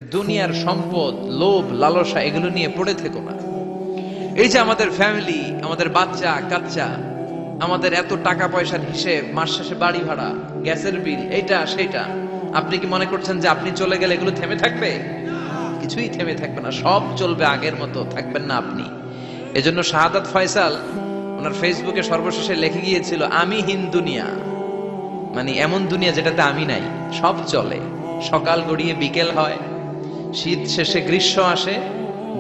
দুনিয়ার সম্পদ, লোভ, লালসা এগুলো নিয়ে পড়ে থেকো না। এই যে আমাদের ফ্যামিলি, আমাদের বাচ্চা কাচ্চা, আমাদের এত টাকা পয়সার হিসেব, মাস শেষে বাড়ি ভাড়া, গ্যাসের বিল, এইটা সেটা, আপনি কি মনে করছেন যে আপনি চলে গেলে এগুলো থেমে থাকবে? কিছুই থেমে থাকবে না, সব চলবে আগের মতো, থাকবেন না আপনি। এজন্য শাহাদাত ফয়সাল ওনার ফেসবুকে সর্বশেষে লিখে গিয়েছিল, আমি হীন দুনিয়া, মানে এমন দুনিয়া যেটাতে আমি নাই, সব চলে, সকাল গড়িয়ে বিকেল হয়, শীত শেষে গ্রীষ্ম আসে,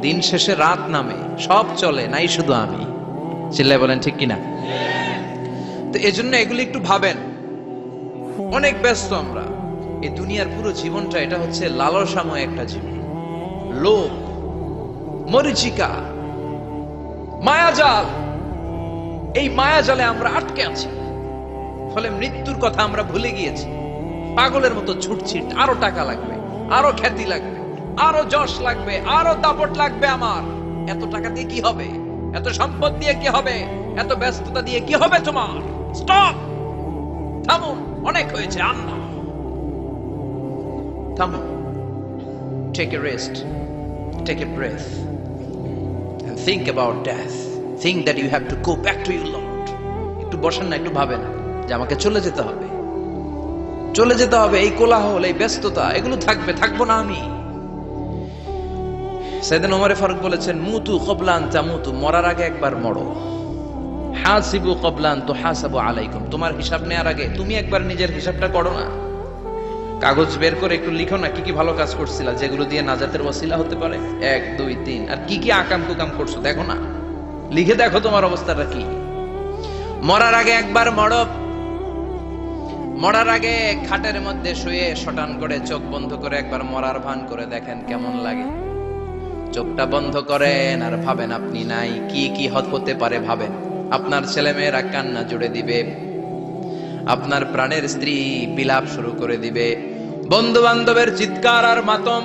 দিন শেষে রাত নামে, সব চলে, নাই শুধু আমি। চিল্লায় বলেন ঠিক কিনা? তো এজন্য এগুলি একটু ভাবেন। অনেক ব্যস্ত আমরা, এই দুনিয়ার পুরো জীবনটা এটা হচ্ছে লালসাময় একটা জীবন, লোভ, মরিচিকা, মায়াজাল। এই মায়াজালে আমরা আটকে আছি, ফলে মৃত্যুর কথা আমরা ভুলে গিয়েছি। পাগলের মতো ছুটছি, আরো টাকা লাগবে, আরো খ্যাতি লাগবে, আরো যশ লাগবে, আরো দাপট লাগবে। আমার এত টাকা দিয়ে কি হবে? এত সম্পদ দিয়ে কি হবে? এত ব্যস্ততা দিয়ে কি হবে? তোমার স্টপ, থামুন, অনেক হয়েছে, আন্না, থামুন, take a rest, take a breath and think about death. Think that you have to go back to your Lord. একটু বসেন না, একটু ভাবেন যে আমাকে চলে যেতে হবে, চলে যেতে হবে। এই কোলাহল, এই ব্যস্ততা, এগুলো থাকবে, থাকবো না আমি। সাইয়েদনা ওমর ফারুক বলেছেন, মুতু ক্বাবলা আন তামুতু, মরার আগে একবার মরো। হাসিবু ক্বাবলা আন তুহাসাবু আলাইকুম, তোমার হিসাব নেওয়ার আগে তুমি একবার নিজের হিসাবটা করো না। কাগজ বের করে একটু লিখো না, কি কি ভালো কাজ করছিলা, যেগুলো দিয়ে নাজাতের ওসিলা হতে পারে, 1 2 3, আর কি কি আকাম কুকাম করছো দেখো না, লিখে দেখো তোমার অবস্থাটা কি। মরার আগে একবার মরো। মরার আগে খাটের মধ্যে শুয়ে শটান করে চোখ বন্ধ করে একবার মরার ভান করে দেখেন কেমন লাগে। চোখটা বন্ধ করেন আর ভাবেন আপনি নাই, কি কি হতে পারে ভাবেন। আপনার ছেলে মেয়েরা কান্না জুড়ে দিবে, আপনার প্রাণের স্ত্রী বিলাপ শুরু করে দিবে, বন্ধু বান্ধবের চিৎকার আর মাতম,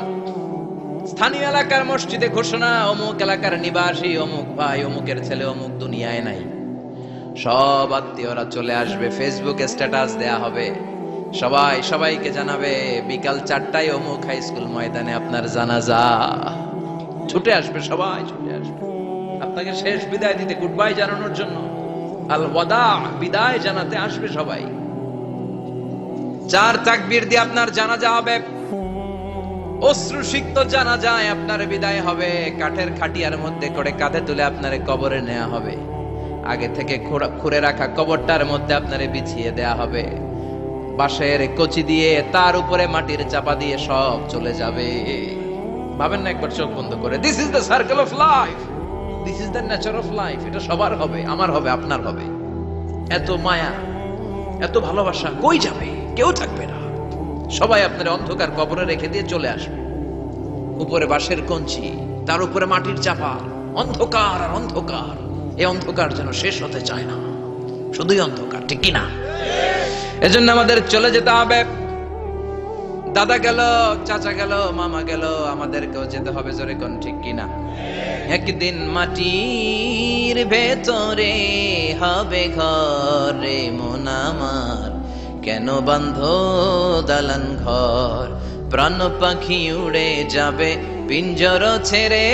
স্থানীয় এলাকার মসজিদে ঘোষণা, অমুক এলাকার নিবাসী অমুক ভাই অমুকের ছেলে অমুক দুনিয়ায় নাই। সব আত্মীয়রা চলে আসবে, ফেসবুকে স্ট্যাটাস দেয়া হবে, সবাই সবাইকে জানাবে বিকাল 4টায় অমুক হাই স্কুল ময়দানে আপনার জানাজা। ছুটে আসবে, সবাই ছুটে আসবে আপনাকে শেষ বিদায় দিতে, গুড বাই জানানোর জন্য, আল ওয়াদা, বিদায় জানাতে আসবে সবাই। 4 তাকবীর দিয়ে আপনার জানাজা হবে, অশ্রুসিক্ত জানাজায় আপনার বিদায় হবে। কাঠের খাটিয়ার মধ্যে করে কাঁধে তুলে আপনারে কবরে নেওয়া হবে, আগে থেকে খুঁড়ে রাখা কবরটার মধ্যে আপনারে বিছিয়ে দেয়া হবে, বাঁশের কচি দিয়ে তার উপরে মাটির চাপা দিয়ে সব চলে যাবে। ভাবেন না একবার চোখ বন্ধ করে, this is the circle of life, this is the nature of life. এটা সবার হবে, আমার হবে, আপনার হবে। এত মায়া, এত ভালোবাসা কই যাবে? কেউ থাকবে না, সবাই আপনার অন্ধকার কবরে রেখে দিয়ে চলে আসবে। উপরে বাঁশের কঞ্চি, তার উপরে মাটির চাপা, অন্ধকার আর অন্ধকার। এই অন্ধকার যেন শেষ হতে চায় না, শুধুই অন্ধকার, ঠিক কিনা? এজন্য আমাদের চলে যেতে হবে। দাদা গেল, চাচা গেল, মামা গেল, আমাদেরকেও যেতে হবে, জোরে কোন ঠিক কিনা? একদিন মাটির ভেতরে হবে ঘরে মন আমার, কেন বান্ধ দালান ঘর, প্রাণ পাখি উড়ে যাবে পিঞ্জর ছেড়ে,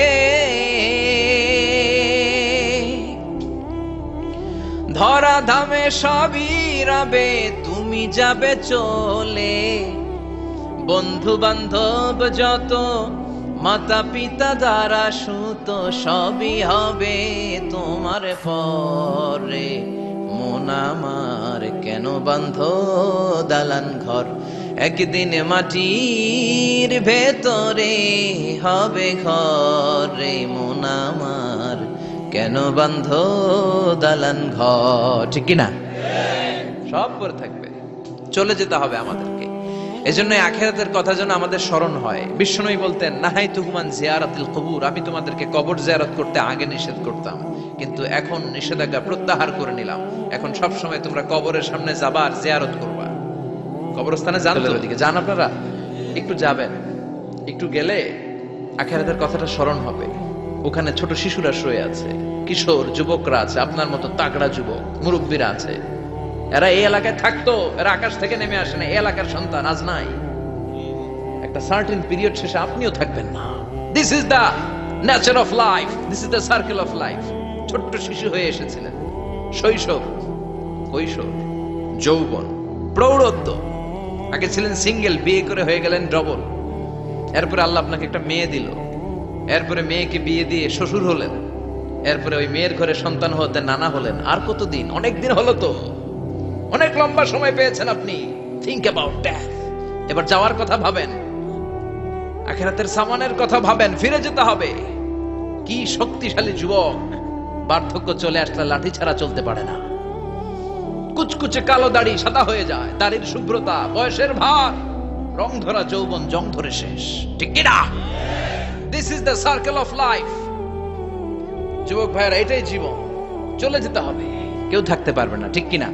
ধরা ধামে সবই রবে, তুমি যাবে চলে, বন্ধু বান্ধব যত, মাতা পিতা দ্বারা সুত, সবই হবে তোমার পরে মন আমার, কেন বান্ধ দালান ঘর, একদিন মাটির ভেতরে হবে ঘরে মন আমার, কেন বান্ধ দালান ঘর, ঠিক কিনা? সব করে থাকবে, চলে যেতে হবে আমাদেরকে। এজন্য আখিরাতের কথা যেন আমাদের স্মরণ হয়। বিশ্বনবী বলতেন, নাহাইতুকুম আন জিয়ারাতিল কুবুর, আমি তোমাদেরকে কবর জিয়ারত করতে আগে নিষেধ করতাম, কিন্তু এখন নিষেধাজ্ঞা প্রত্যাহার করে নিলাম। এখন সব সময় তোমরা কবরের সামনে যাবা আর জিয়ারত করবা। কবরস্থানে যান, ওদিকে যান, আপনারা একটু যাবেন, একটু গেলে আখিরাতের কথাটা স্মরণ হবে। ওখানে ছোট শিশুরা শুয়ে আছে, কিশোর যুবকরা আছে, আপনার মতো তাগড়া যুবক মুরব্বীরা আছে, এরা এই এলাকায় থাকতো, এরা আকাশ থেকে নেমে আসে না, এই এলাকার সন্তান, আজ নাই। একটা সার্টেন পিরিয়ড শেষে আপনিও থাকবেন না। This is the nature of life, this is the circle of life. ছোট্ট শিশু হয়ে এসেছিলেন, শৈশব, কৈশোর, যৌবন, প্রৌঢ়ত্ব। আগে ছিলেন সিঙ্গেল, বিয়ে করে হয়ে গেলেন ডবল। এরপরে আল্লাহ আপনাকে একটা মেয়ে দিল, এরপরে মেয়েকে বিয়ে দিয়ে শ্বশুর হলেন, এরপরে ওই মেয়ের ঘরে সন্তান হতে নানা হলেন। আর কতদিন? অনেক দিন হলো তো, অনেক লম্বা সময় পেয়েছেন আপনি। Think about death. এবার যাওয়ার কথা ভাবেন, আখিরাতের সামানের কথা ভাবেন, ফিরে যেতে হবে। কি শক্তিশালী যুবক! বার্ধক্য চলে আসলে লাঠি ছাড়া চলতে পারে না। কুচকুচে কালো দাড়ি সাদা হয়ে যায়, দাড়ির শুভ্রতা, বয়সের ভার, রং ধরা যৌবন জং ধরে শেষ। ঠিক কি না? This is the circle of life. যুবক ভাইরা, এটাই জীবন, চলে যেতে হবে, কেউ থাকতে পারবে না। ঠিক কিনা?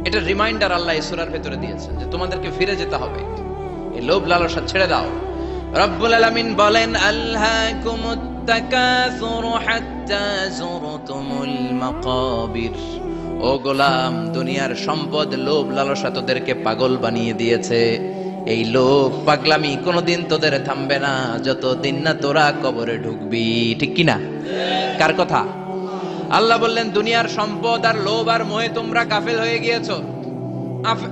এটা রিমাইন্ডার আল্লাহ এই সূরার ভেতরে দিয়েছেন যে তোমাদেরকে ফিরে যেতে হবে। এই লোভ লালসা ছেড়ে দাও। রব্বুল আলামিন বলেন, আলহাকুমুত তাকাসুরু হাত্তা যুরতুমুল মাকাবির। ও গোলাম, দুনিয়ার সম্পদ, লোভ লালসা তোদেরকে পাগল বানিয়ে দিয়েছে। এই লোভ পাগলামি কোনোদিন তোদের থামবে না যতদিন না তোরা কবরে ঢুকবি। ঠিক কিনা? কার কথা? আল্লাহ বললেন, দুনিয়ার সম্পদ আর লোভ আর মোহে তোমরা গাফেল হয়ে গিয়েছো।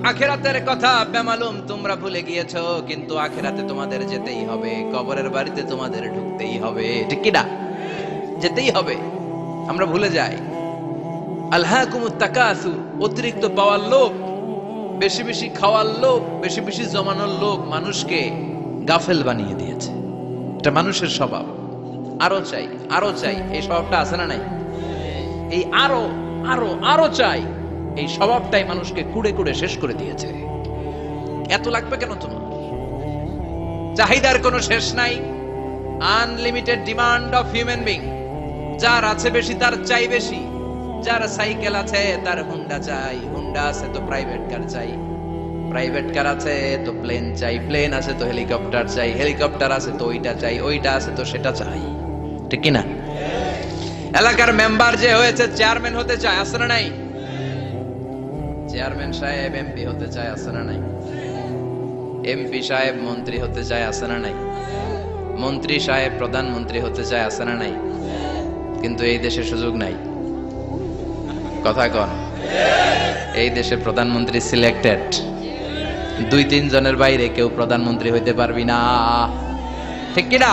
আখিরাতের কথা বেমালুম তোমরা ভুলে গিয়েছো। কিন্তু আখিরাতে তোমাদের যেতেই হবে, কবরের বাড়িতে তোমাদের ঢুকতেই হবে। ঠিক কিনা? যেতেই হবে। আমরা ভুলে যাই। আলহাকুমুত তাকাসুর, অতিরিক্ত পাওয়ার লোভ, বেশি বেশি খাওয়ার লোভ, বেশি বেশি জমানোর লোভ মানুষকে গাফেল বানিয়ে দিয়েছে। এটা মানুষের স্বভাব। আরো চাই, আরো চাই, এই স্বভাবটা আছে না নাই? এই আরো আরো আরো চাই, এই স্বভাবটাই মানুষকে কুড়ে কুড়ে শেষ করে দিয়েছে। এত লাগবে কেন তোমার? চাহিদার কোনো শেষ নাই। Unlimited demand of human being. যার আছে বেশি তার চাই বেশি। যার সাইকেল আছে তার হুন্ডা চাই, হুন্ডা আছে তো প্রাইভেট কার চাই, প্রাইভেট কার আছে তো প্লেন চাই, প্লেন আছে তো হেলিকপ্টার চাই, হেলিকপ্টার আছে তো ওইটা চাই, ওইটা আছে তো সেটা চাই। ঠিক কিনা? এলাকার মেম্বার যে হয়েছে চেয়ারম্যান হতে চায়, আছে না নাই? চেয়ারম্যান সাহেব এমপি হতে চায়, আছে না নাই? এমপি সাহেব মন্ত্রী হতে চায়, আছে না নাই? মন্ত্রী সাহেব প্রধানমন্ত্রী হতে চায়, আছে না নাই? কিন্তু এই দেশে সুযোগ নাই। কথা কন। এই দেশে প্রধানমন্ত্রী সিলেক্টেড। 2-3 জনের বাইরে কেউ প্রধানমন্ত্রী হইতে পারবি না। ঠিক কিনা?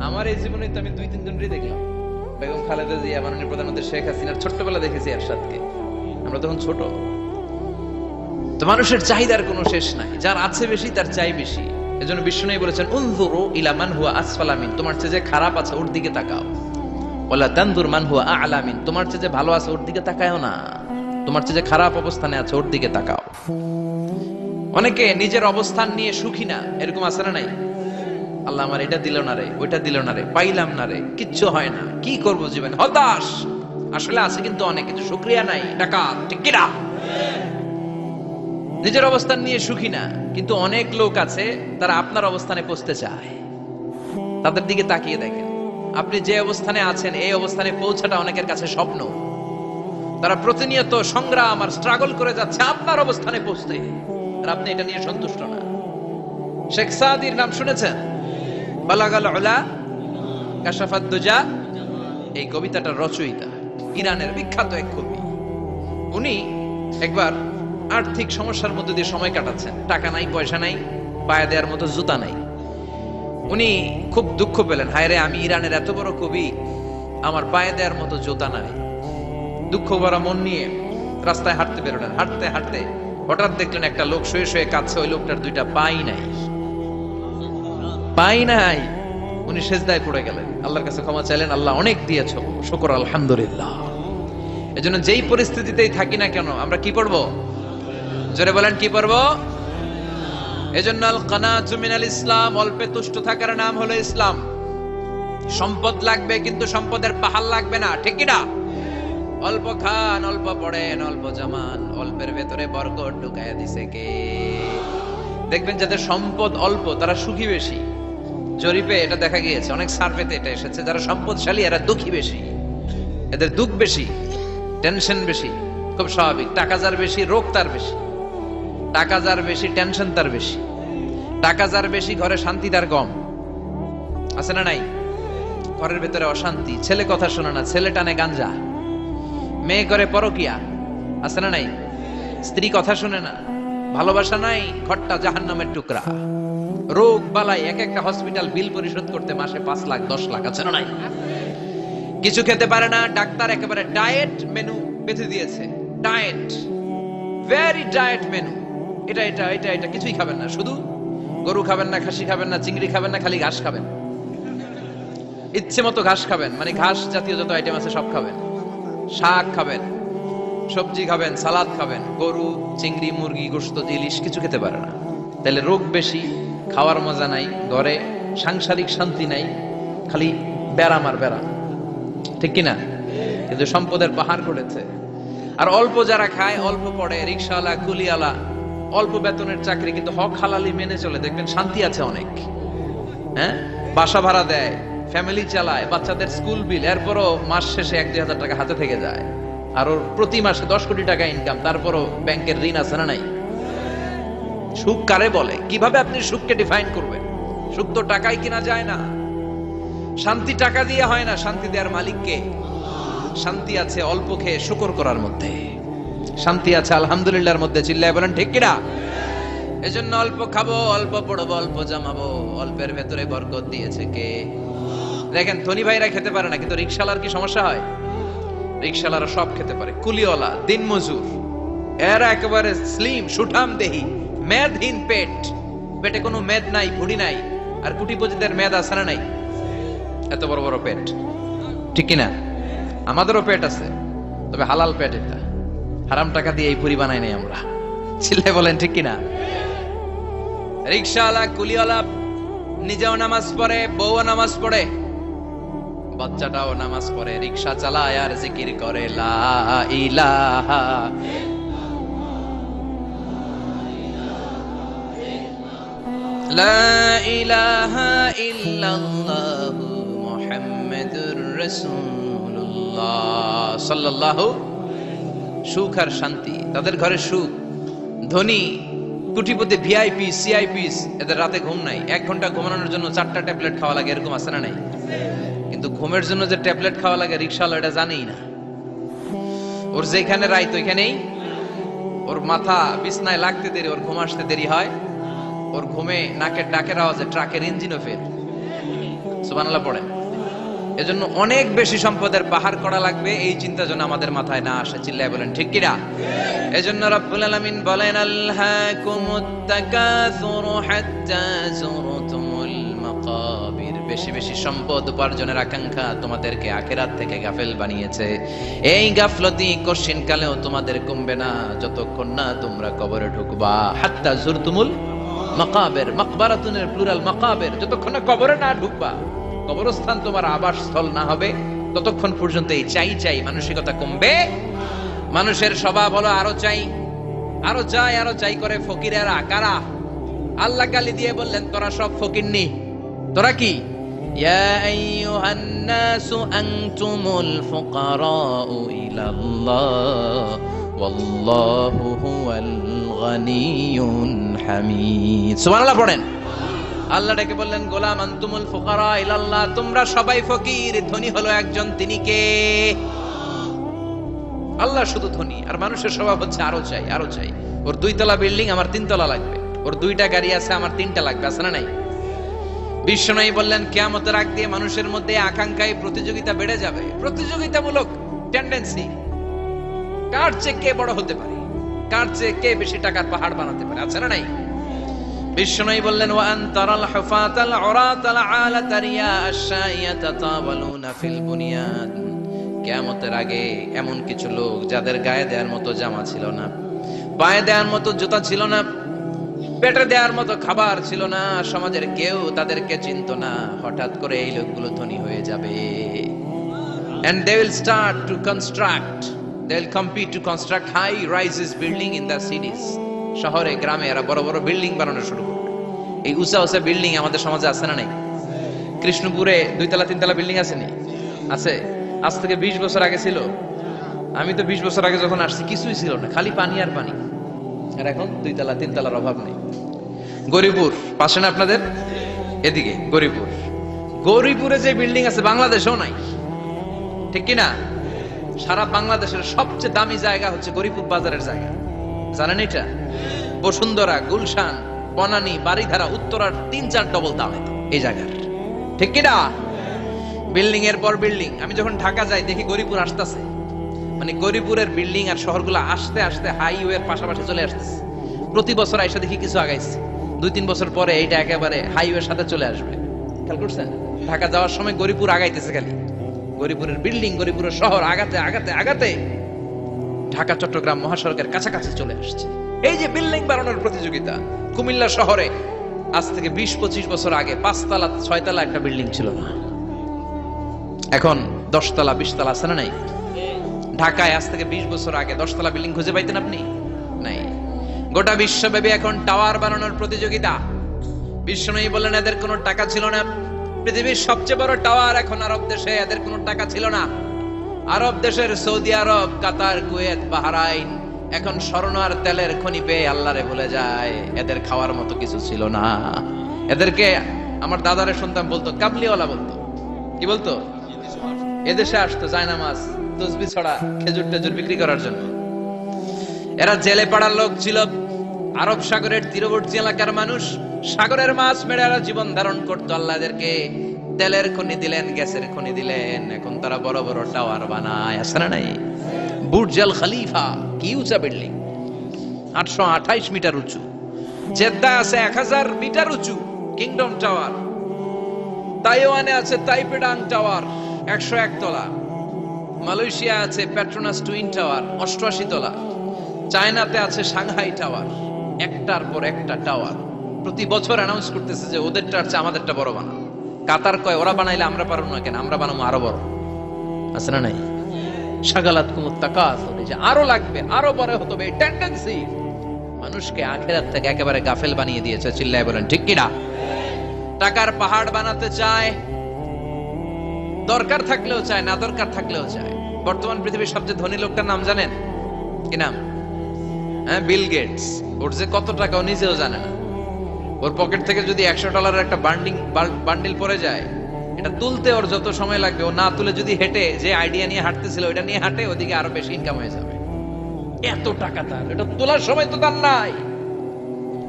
আমার এই জীবনে তো আমি 2-3 জনই দেখলাম। বেগম খালেদা জিয়া, মাননীয় প্রধানমন্ত্রী শেখ হাসিনার ছোট্টবেলা দেখেছি এরশাদকে। আমরা তখন ছোট। তো মানুষের চাহিদার কোনো শেষ নাই। যার আছে বেশি তার চাই বেশি। এজন্য বিষ্ণু বলেছেন, উনজুরু ইলা মান হুয়া আসফালা মিন। তোমার চেয়ে যে খারাপ আছে ওর দিকে তাকাও। ওয়ালা তানজুর মান হুয়া আ'লা মিন। তোমার চেয়ে যে ভালো আছে ওর দিকে তাকায়ও না। তোমার চেয়ে যে খারাপ অবস্থানে আছে ওর দিকে তাকাও। অনেকে নিজের অবস্থান নিয়ে সুখী না, এরকম আছে না নাই? আল্লাহ আমার এটা দিল না রে, ওইটা দিল না রে, পাইলাম না রে, কিচ্ছু হয় না, কি করব জীবনে, হতাশ। আসলে আছে কিন্তু অনেক কিছু, শুকরিয়া নাই, টাকা। ঠিক কিনা? নিজের অবস্থান নিয়ে সুখী না, কিন্তু অনেক লোক আছে তারা আপনার অবস্থানে পৌঁছতে চায়। তাদের দিকে তাকিয়ে দেখেন, আপনি যে অবস্থানে আছেন এই অবস্থানে পৌঁছাটা অনেকের কাছে স্বপ্ন। তারা প্রতিনিয়ত সংগ্রাম আর স্ট্রাগল করে যাচ্ছে আপনার অবস্থানে পৌঁছতে, আর আপনি এটা নিয়ে সন্তুষ্ট না। শেখ সাদির নাম শুনেছেন? বালাগাল উলা কাশাফাত দুজা, এই কবিতাটার রচয়িতা, ইরানের বিখ্যাত এক কবি। উনি একবার আর্থিক সমস্যার মধ্যে দিয়ে সময় কাটাচ্ছেন। টাকা নাই, পয়সা নাই, পায়ে দেওয়ার মতো জুতা নাই। উনি খুব দুঃখ পেলেন, হায় রে, আমি ইরানের এত বড় কবি, আমার পায়ে দেওয়ার মতো জুতা নাই। দুঃখ ভরা মন নিয়ে রাস্তায় হাঁটতে বেরোলেন। হাঁটতে হাঁটতে হঠাৎ দেখলেন একটা লোক শুয়ে শুয়ে কাঁদছে। ওই লোকটার 2টা পাই নাই, পাই নাই। উনি সেজদায় পড়ে গেলেন, আল্লাহর কাছে ক্ষমা চাইলেন, আল্লাহ অনেক দিয়েছো, শুকর আলহামদুলিল্লাহ। এজন্য যেই পরিস্থিতিতেই থাকি না কেন আমরা কি পড়বো? জোরে বলেন, কি পড়বো? এজন্য আল কানাতু মিনাল ইসলাম, অল্পে তুষ্ট থাকার নাম হলো ইসলাম। সম্পদ লাগবে কিন্তু সম্পদের পাহাড় লাগবে না। ঠিক কি না? অল্প খান, অল্প পড়েন, অল্প জামান, অল্পের ভেতরে বরকত ঢুকায়া দিছে কে? দেখবেন যাদের সম্পদ অল্প তারা সুখী বেশি। জরিপে এটা দেখা গিয়েছে, অনেক সার্ভেতে এটা এসেছে, যারা সম্পদশালী এরা দুঃখী বেশি। এদের দুঃখ বেশি, টেনশন বেশি। খুব স্বাভাবিক। টাকা যার বেশি রোগ তার বেশি, টাকা যার বেশি টেনশন তার বেশি। টাকা যার বেশি ঘরে শান্তি তার কম, আছে না নাই? ঘরের ভেতরে অশান্তি, ছেলে কথা শোনে না, ছেলে টানে গাঞ্জা, মেয়ে করে পরকিয়া, আছে না নাই? স্ত্রী কথা শুনে না, ভালোবাসা নাই, ঘরটা জাহান্নামের টুকরা। রোগ বালাই, এক একটা হসপিটাল বিল পরিশোধ করতে মাসে 5 লাখ 10 লাখ, আছে না নাই? কিছু খেতে পারে না, ডাক্তার একেবারে ডায়েট মেনু বেঁধে দিয়েছে। ডায়েট, ভেরি ডায়েট মেনু, এটা এটা এটা এটা কিছুই খাবেন না, শুধু গরু খাবেন না, খাসি খাবেন না, চিংড়ি খাবেন না, খালি ঘাস খাবেন, ইচ্ছে মতো ঘাস খাবেন, মানে ঘাস জাতীয় যত আইটেম আছে সব খাবেন, শাক খাবেন, সবজি খাবেন, সালাদ খাবেন, গরু চিংড়ি মুরগি গোশত ইলিশ কিছু খেতে পারে না। তাহলে রোগ বেশি, খাওয়ার মজা নাই, ঘরে সাংসারিক শান্তি নাই, খালি ব্যারাম আর ব্যারাম, ঠিক কিনা? কিন্তু সম্পদের পাহাড় গড়েছে। আর অল্প যারা খায়, অল্প পড়ে, রিক্সাওয়ালা কুলিওয়ালা, অল্প বেতনের চাকরি, কিন্তু হক হালালি মেনে চলে, দেখবেন শান্তি আছে অনেক। হ্যাঁ, বাসা ভাড়া দেয়, ফ্যামিলি চালায়, বাচ্চাদের স্কুল বিল, এরপরও মাস শেষে 1-2 হাজার টাকা হাতে থেকে যায়। আর ওর প্রতি মাসে 10 কোটি টাকা ইনকাম, তারপরও ব্যাংকের ঋণ আছে না নাই? সুখ কারে বলে? কিভাবে আপনি সুখকে ডিফাইন করবেন? সুখ তো টাকায় কিনা যায় না, শান্তি টাকা দিয়ে হয় না, শান্তি দেওয়ার মালিককে। শান্তি আছে অল্প খেয়ে শুকর করার মধ্যে, শান্তি আছে আলহামদুলিল্লাহর মধ্যে। চিল্লায় বলেন ঠিক কিনা? এজন্য অল্প খাবো, অল্প পড়বো, অল্প জামাবো, অল্পের ভেতরে বরকত দিয়েছে কে? দেখেন ধনী ভাইরা খেতে পারে না, কিন্তু রিকশালার কি সমস্যা হয়? রিকশালারা সব খেতে পারে, কুলিওয়ালা, দিনমজুর, এরা একেবারে স্লিম সুঠাম দেহি, মেদহীন পেট, পেটে কোনো মেদ নাই, ভুড়ি নাই। আর কুটিপতিদের মেদ আছে না নাই? এত বড় বড় পেট, ঠিক কিনা? আমাদেরও পেট আছে, তবে হালাল পেট, এটা হারাম টাকা দিয়ে এই ভুড়ি বানাই নাই আমরা। ছিলে বলেন ঠিক কিনা? রিকশাওয়ালা কুলিওয়ালা নিজেও নামাজ পড়ে, বউও নামাজ পড়ে, বাচ্চাটাও নামাজ পড়ে, রিকশা চালায় আর জিকির করে লা ইলাহা লা ইলাহা ইল্লাল্লাহু মুহাম্মাদুর রাসূলুল্লাহ সাল্লাল্লাহু। সুখ আর শান্তি, তাদের ঘরে সুখ। ধনী কোটিপতি ভিআইপি সিআইপিস, এদের রাতে ঘুম নাই, 1 ঘন্টা ঘুমানোর জন্য 4টা ট্যাবলেট খাওয়া লাগে, এরকম আছে না নাই? কিন্তু ঘুমের জন্য যে ট্যাবলেট খাওয়া লাগে রিকশাওয়ালা এটা জানেই না। ওর যেখানে রাইত ওইখানেই ওর মাথা বিছনায় লাগতে দেরি, ওর ঘুম আসতে দেরি হয়, ওর ঘুমে নাকের ডাকের আওয়াজে ট্রাকের ইঞ্জিনও ফেল। সুবহানাল্লাহ পড়েন। এজন্য অনেক বেশি সম্পদের পাহাড় করা লাগবে, এই চিন্তা যেন আমাদের মাথায় না আসে। চিল্লায় বলেন ঠিক কিনা? এজন্য রব্বুল আলামিন বলেন আলহাকুমুত তাকাসুরু হাত্তা যুরতুমুল মাকাবির। বেশি বেশি সম্পদ উপার্জনের আকাঙ্ক্ষা তোমাদেরকে আখিরাত থেকে গাফেল বানিয়েছে। এই গাফলতি কশিন কালেও তোমাদের কমবে না যতক্ষণ না তোমরা কবরে ঢুকবা। হাত্তা যুরতুমুল মাকাবির, মাকবারাতুনের প্লুরাল মাকাবির, যতক্ষণ না কবরে না ঢুকবা, কবরস্থান তোমার আবাসস্থল না হবে, ততক্ষণ পর্যন্ত এই চাই চাই মানসিকতা কমবে। মানুষের স্বভাব হলো আরো চাই, আরো চাই, আরো চাই করে ফকিরেরা। কারা? আল্লাহ গালি দিয়ে বললেন তোরা সব ফকিরনি। তোরা কি? ইয়া আইয়ুহান নাসু আনতুমুল ফুকারাউ ইলাল্লাহ ওয়াল্লাহু হুয়াল গানিয়ুল হামিদ। সুবহানাল্লাহ পড়েন। আল্লাহ ডেকে বললেন গোলাম আনতুমুল ফুকারা ইলাল্লাহ, তোমরা সবাই ফকির, ধনী হলো একজন, তিনি কে? আল্লাহ শুধু ধনী। আর মানুষের স্বভাব হচ্ছে আরো চাই, আরো চাই। ওর 2 তলা বিল্ডিং, আমার 3 তলা লাগবে, ওর 2টা গাড়ি আছে, আমার 3টা লাগবে, আছে না নাই? বিশ্বনবী বললেন কিয়ামতের আগ দিয়ে মানুষের মধ্যে আকাঙ্ক্ষায় প্রতিযোগিতা বেড়ে যাবে, প্রতিযোগিতামূলক টেন্ডেন্সি। কার চেয়ে কে বড় হতে পারে, কার চেয়ে কে বেশি টাকার পাহাড় বানাতে পারে, আছে না নাই? বিশ্বনবী বললেন ওয়া আনতারাল হুফাতাল উরাতাল আলাতা রিয়া আশ-শাইয়াতা তাওয়ালুনা ফিল বুনিয়ান। কিয়ামতের আগে এমন কিছু লোক যাদের গায়ে দেওয়ার মতো জামা ছিল না, পায়ে দেওয়ার মতো জুতা ছিল না, পেটে দেওয়ার মতো খাবার ছিল না, সমাজের কেউ তাদেরকে চিনত না। হঠাৎ করে এই লোকগুলো ধনী হয়ে যাবে। And they will start to construct, they will compete to construct high rises building in the cities. শহরে গ্রামে এরা বড় বড় বিল্ডিং বানানো শুরু করবে। এই উঁচা উঁচা বিল্ডিং আমাদের সমাজে আছে না নাই? কৃষ্ণপুরে 2 তলা 3 তলা বিল্ডিং আছে নি? আছে। আজ থেকে 20 বছর আগে ছিল? আমি তো 20 বছর আগে যখন আসছি কিছুই ছিল না, খালি পানি আর পানি। আর এখন 2 তলা 3 তলার অভাব নেই। গরিপুর পাশে না আপনাদের? এদিকে গরিপুর। গরিপুরে যে বিল্ডিং আছে বাংলাদেশেও নাই, ঠিক কিনা? সারা বাংলাদেশের সবচেয়ে দামি জায়গা হচ্ছে গরিপুর বাজারের জায়গা, জানেন এটা? বসুন্ধরা, গুলশান, বনানী, বাড়িধারা, উত্তরার 3-4 ডবল দাম এই জায়গার, ঠিক কিনা? বিল্ডিং এর পর বিল্ডিং। আমি যখন ঢাকা যাই দেখি গরিপুর আসতেছে, মানে গরিপুরের বিল্ডিং আর শহরগুলো আস্তে আস্তে হাইওয়ের পাশাপাশি চলে আসতেছে। প্রতি বছর আইসা দেখি কিছু আগাইছে, 2-3 বছর পরে এইটা একেবারে হাইওয়ের সাথে চলে আসবে। খেয়াল করছেন? ঢাকা যাওয়ার সময় গরিপুর আগাইতেছে, খালি গরিপুরের বিল্ডিং, গরিপুরের শহর আগাতে আগাতে আগাতে ঢাকা চট্টগ্রাম মহাসড়কের কাছাকাছি চলে আসছে। এই যে বিল্ডিং বানানোর প্রতিযোগিতা, কুমিল্লা শহরে আজ থেকে 20-25 বছর আগে 5 তলা 6 তলা একটা বিল্ডিং ছিল না, এখন 10 তলা 20 তলা আছে না নাই? ঢাকায় আজ থেকে 20 বছর আগে 10 তলা বিল্ডিং খুঁজে পাইতেন আপনি? নাই। গোটা বিশ্বব্যাপী এখন টাওয়ার বানানোর প্রতিযোগিতা। বিশ্বনবী বললেন এদের কোনো টাকা ছিল না। পৃথিবীর সবচেয়ে বড় টাওয়ার এখন আরব দেশে, এদের কোনো টাকা ছিল না। আরব দেশের সৌদি আরব, কাতার, কুয়েত, বাহরাইন এখন স্বর্ণ আর তেলের খনি পেয়ে আল্লাহরে ভুলে যায়। এদের খাওয়ার মতো কিছু ছিল না। এদেরকে আমার দাদারে শুনতাম বলতো কাবলিওয়ালা, বলতো কি বলতো? এদেশে আসতো জায়নামাজ, তসবিহ ছড়া, খেজুর টেজুর বিক্রি করার জন্য। এরা জেলে পাড়ার লোক ছিল। আরব সাগরের তীরবর্তী এলাকার মানুষ, সাগরের মাছ মেরে এরা জীবন ধারণ করতো। আল্লাহ এদেরকে তেলের খনি দিলেন, গ্যাসের খনি দিলেন। এখন তারা বড় বড় টাওয়ার বানায়, আছে না নাই? বুর্জ আল খলিফা, কি উঁচা বিল্ডিং, 828 মিটার উঁচু। জেদ্দা আছে 1000 মিটার উঁচু কিংডম টাওয়ার। তাইওয়ানে আছে তাইপেডাং টাওয়ার 101 তলা। মালয়েশিয়া আছে পেট্রোনাস টুইন টাওয়ার 88 তলা। চায়নাতে আছে সাংহাই টাওয়ার, একটার পর একটা টাওয়ার। প্রতি বছর অ্যানাউন্স করতেছে যে ওদেরটা আছে আমাদেরটা বড় বানাও। কাতার কয় ওরা বানাইলে আমরা পারবো না কেন, আমরা বানাবো আরো বড়, আছে না নাই? শাগালাত কুমুত তাকাসুর, যে আরো লাগবে, আরো বড় হতে হবে, এই টেন্ডেন্সি মানুষকে আখিরাত থেকে একেবারে গাফেল বানিয়ে দিয়েছে। চিল্লায় বলেন ঠিক কিনা? টাকার পাহাড় বানাতে চায়, দরকার থাকলেও চায়, না দরকার থাকলেও চায়। বর্তমান পৃথিবীর সবচেয়ে ধনী লোকটার নাম জানেন কি নাম? হ্যাঁ, বিল গেটস। ওর যে কত টাকা ও নিজেও জানে না। ওর পকেট থেকে যদি $100 একটা বান্ডিল পড়ে যায়, এটা তুলতে ওর যত সময় লাগবে, ও না তুলে যদি হেঁটে, যে আইডিয়া নিয়ে হাঁটতেছিল ওইটা নিয়ে হাঁটে, ওদিকে আরো বেশি ইনকাম হয়ে যাবে। এত টাকা তার, এটা তোলার সময় তো তার নাই।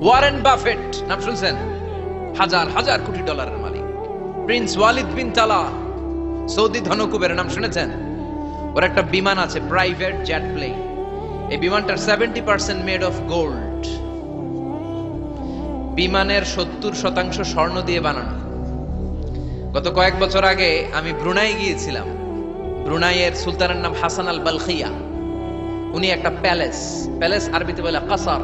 ওয়ারেন বাফেট নাম শুনছেন? হাজার হাজার কোটি ডলারের মালিক। প্রিন্স ওয়ালিদ বিন তালা, সৌদি ধনকুবের নাম শুনেছেন? ওর একটা বিমান আছে, প্রাইভেট জেট প্লেন। এই বিমানটার 70% মেড অফ গোল্ড। বিমানের 70% স্বর্ণ দিয়ে বানানো। গত কয়েক বছর আগে আমি ব্রুনাই গিয়েছিলাম। ব্রুনাইয়ের সুলতানের নাম হাসান আল বালখিয়া। উনি একটা প্যালেস আরবিতে বলে কাসার,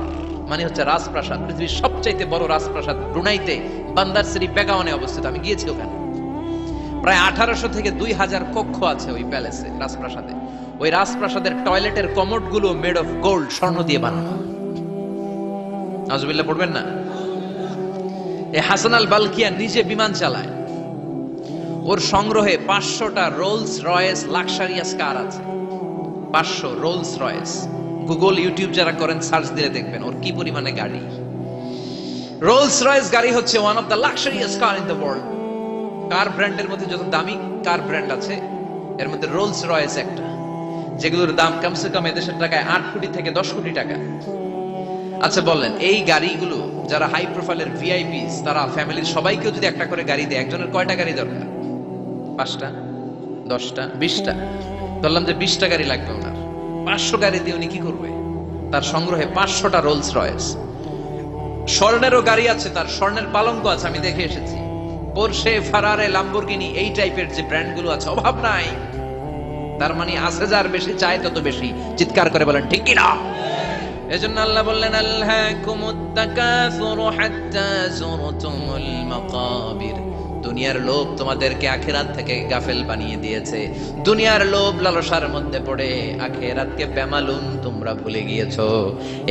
মানে হচ্ছে রাজপ্রাসাদ। পৃথিবীর সবচাইতে বড় রাজপ্রাসাদ ব্রুনাইতে বান্দার সিরি বেগাওয়ানে অবস্থিত। আমি গিয়েছি ওখানে। প্রায় 1800 থেকে 2000 কক্ষ আছে ওই প্যালেসে, রাজপ্রাসাদে। ওই রাজপ্রাসাদের টয়লেটের কমোড গুলো মেড অফ গোল্ড, স্বর্ণ দিয়ে বানানো। নাউজুবিল্লাহ পড়বেন না? এই হাসান আল বালখিয়া নিজে বিমান চালায়। ওর সংগ্রহে 500টা রোলস রয়েস লাক্সারিয়াস কার আছে। 500 রোলস রয়েস। গুগল, ইউটিউব যারা করেন সার্চ দিলে দেখবেন ওর কি পরিমাণে গাড়ি। রোলস রয়েস গাড়ি হচ্ছে one of the luxurious car in the world. Car ব্র্যান্ডের মধ্যে যত দামি কার ব্র্যান্ড আছে, এর মধ্যে রোলস রয়েস একটা, যেগুলোর দাম কমসে কম এদেশের টাকায় 8 কোটি থেকে 10 কোটি টাকা। আচ্ছা বলেন, এই গাড়িগুলো যারা হাই প্রোফাইলের ভিআইপিস, তারা ফ্যামিলির সবাইকে যদি একটা করে গাড়ি দেয়, একজনের কয়টা গাড়ি দরকার? 5টা, 10টা, 20টা। বললাম যে 20টা গাড়ি লাগবে ওনার। 500 গাড়ি দিয়ে উনি কি করবে? তার সংগ্রহে 500টা রোলস রয়েস। স্বর্ণেরও গাড়ি আছে, তার স্বর্ণের পালঙ্ক আছে, আমি দেখে এসেছি। পোরশে, ফারারে, লাম্বরগিনি, এই টাইপের যে ব্র্যান্ডগুলো আছে, অভাব নাই। তার মানে আছে, যার বেশি চায় তত বেশি। চিৎকার করে বলেন ঠিক কি না? এজন্য আল্লাহ বললেন আলহাকুমুত তাকাসুরু হাত্তা যুরতুমুল মাকাবির। দুনিয়ার লোভ তোমাদেরকে আখিরাত থেকে গাফেল বানিয়ে দিয়েছে। দুনিয়ার লোভ লালসার মধ্যে পড়ে আখিরাতকে বেমালুম তোমরা ভুলে গিয়েছো।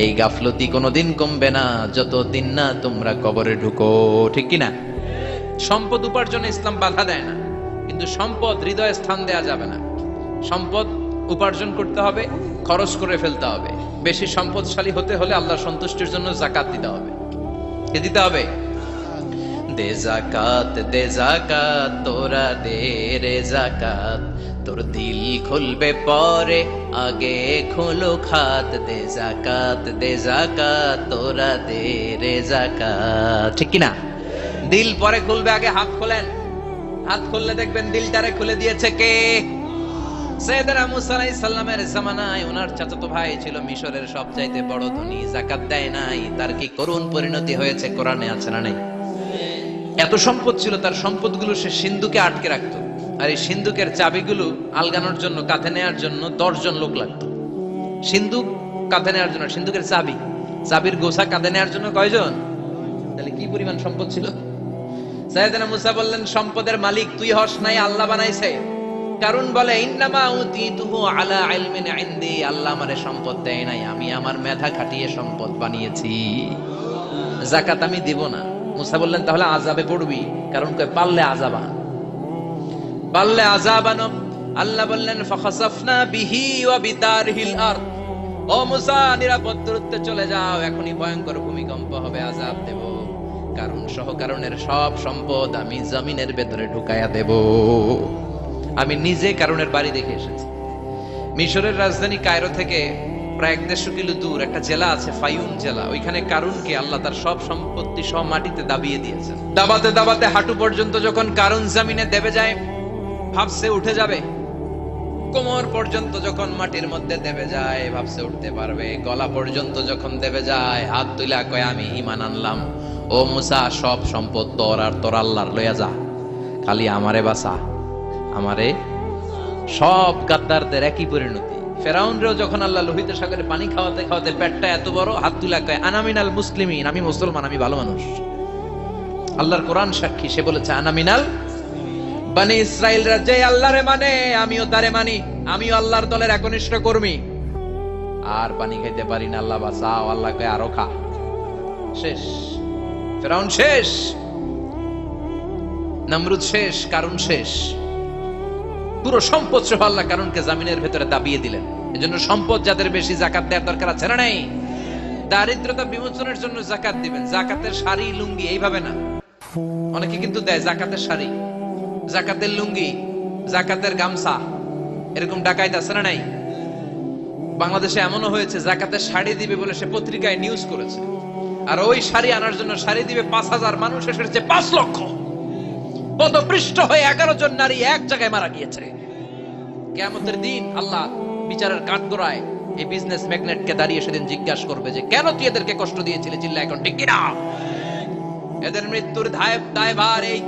এই গাফলতি কোনোদিন কমবে না যতদিন না তোমরা কবরে ঢুকো, ঠিক কি না? সম্পদ উপার্জনে ইসলাম বাধা দেয় না, কিন্তু সম্পদ হৃদয়ে স্থান দেয়া যাবে না। সম্পদ উপার্জন করতে হবে, খরচ করে ফেলতে হবে। বেশি সম্পদশালী হতে হলে আল্লাহর সন্তুষ্টির জন্য যাকাত দিতে হবে। কে দিতে হবে? দে জাকাত তোরা দে রে জাকাত, তোর দিল খুলবে পরে আগে খোলো খাত। দে জাকাত তোরা দে রে জাকাত। ঠিক কিনা? দিল পরে খুলবে, আগে হাত খোলেন। হাত খুললে দেখবেন দিলটারে খুলে দিয়েছে কে? সাইয়েদনা মুসা আলাইহিস সালামের জামানায় ওনার চাচাতো ভাই ছিল মিশরের সবচাইতে বড় ধনী, যাকাত দেয় নাই। তার কি করুণ পরিণতি হয়েছে কোরআনে আছে না নাই? এত সম্পদ ছিল, তার সম্পদগুলো সে সিন্ধুকে আটকে রাখতো। আর এই সিন্ধুকের চাবিগুলো আলগানোর জন্য, কাঁধে নেওয়ার জন্য 10 জন লোক লাগতো। সিন্ধুক কাঁধে নেওয়ার জন্য, সিন্ধুকের চাবির গোছা কাঁধে নেওয়ার জন্য কয়জন? তাহলে কি পরিমাণ সম্পদ ছিল? সাইয়েদনা মুসা বললেন, সম্পদের মালিক তুই হস নাই, আল্লাহ বানাইছে। কারণ বলে, ইন্নামা উতিতুহু আলা ইলমিন ইনদি, আল্লাহ আমারে সম্পদ দেয় নাই, আমি আমার মেধা খাটিয়ে সম্পদ বানিয়েছি। যাকাত আমি দিব না। মুসা বললেন, তাহলে আযাবে পড়বি। কারণ কয় পারলে আযাবানো। আল্লাহ বললেন, ফাখাসাফনা বিহি ওয়া বিদারহিল আরদ, ও মুসা নিরাপদ দূরত্বে চলে যাও, এখনই ভয়ঙ্কর ভূমিকম্প হবে, আযাব দেব। কারণ সহ কারণের সব সম্পদ আমি জমিনের ভেতরে ঢুকায়া দেব। আমি নিজে কারণের বাড়ি দেখে এসেছি। মিশরের রাজধানী কায়রো থেকে প্রায় 150 কিলো দূর একটা জেলা আছে, ফায়ুম জেলা। ওইখানে কারুনকে আল্লাহ তার সব সম্পত্তি সব মাটিতে দাবিয়ে দিয়েছেন। দাবাতে দাবাতে হাঁটু পর্যন্ত যখন কারুন জমিনে দেবে যায়, ভাবছে উঠে যাবে। কোমর পর্যন্ত যখন মাটির মধ্যে দেবে যায়, ভাবছে উঠতে পারবে। গলা পর্যন্ত যখন দেবে যায়, হাত তুলা কয়, আমি ঈমান আনলাম। ও মুসা, সব সম্পদ তোর আর তোর আল্লাহর লইয়া যা, খালি আমারে বাঁচা, আমারে। সব গাদ্দারদের একই পরিণতি। ফেরাউনরেও যখন আল্লাহ লোহিত সাগরে পানি খাওয়াতে খাওয়াতে পেটটা এত বড়, হাত তুলা কয়, আনা মিনাল মুসলিমিন, আমি মুসলমান, আমি ভালো মানুষ। আল্লাহর কোরআন সাক্ষী, সে বলেছে আনা মিনাল বনি ইসরাইলরা যে আল্লাহরে মানে, আমিও তারে মানি, আমিও আল্লাহর দলের একনিষ্ঠ কর্মী। আর পানি খাইতে পারি না, আল্লাহ বাঁচাও। আল্লাহ কয় আরো খা। শেষ, ফেরাউন শেষ, নমরুদ শেষ, কারুন শেষ। পুরো সম্পদ সহ আল্লাহ কারুনকে জামিনের ভেতরে দাবিয়ে দিলেন। এজন্য সম্পদ যাদের বেশি, যাকাত দেওয়ার দরকার আছে না নাই? দারিদ্রতা বিমোচনের জন্য যাকাত দিবেন। যাকাতের শাড়ি লুঙ্গি এইভাবে না, অনেকে কিন্তু দেয় যাকাতের শাড়ি, যাকাতের লুঙ্গি, যাকাতের গামছা, এরকম ডাকাইত আছে না নাই? বাংলাদেশে এমনও হয়েছে, যাকাতের শাড়ি দিবে বলে সে পত্রিকায় নিউজ করেছে, আর ওই শাড়ি আনার জন্য শাড়ি দিবে 5000, মানুষ এসেছে 5 লক্ষ। পদপৃষ্ঠ হয়ে 11 জন নারী এক জায়গায় মারা গিয়েছে। কিয়ামতের দিন আল্লাহ বিচারের কাঠগড়ায় এই বিজনেস ম্যাগনেটকে দাঁড়িয়ে সেদিন জিজ্ঞাসা করবে যে, কেন তুই এদেরকে কষ্ট দিয়েছিলি? চিল্লা এখন ঠিক কিনা? এদের মৃত্যুর দায়ভার এই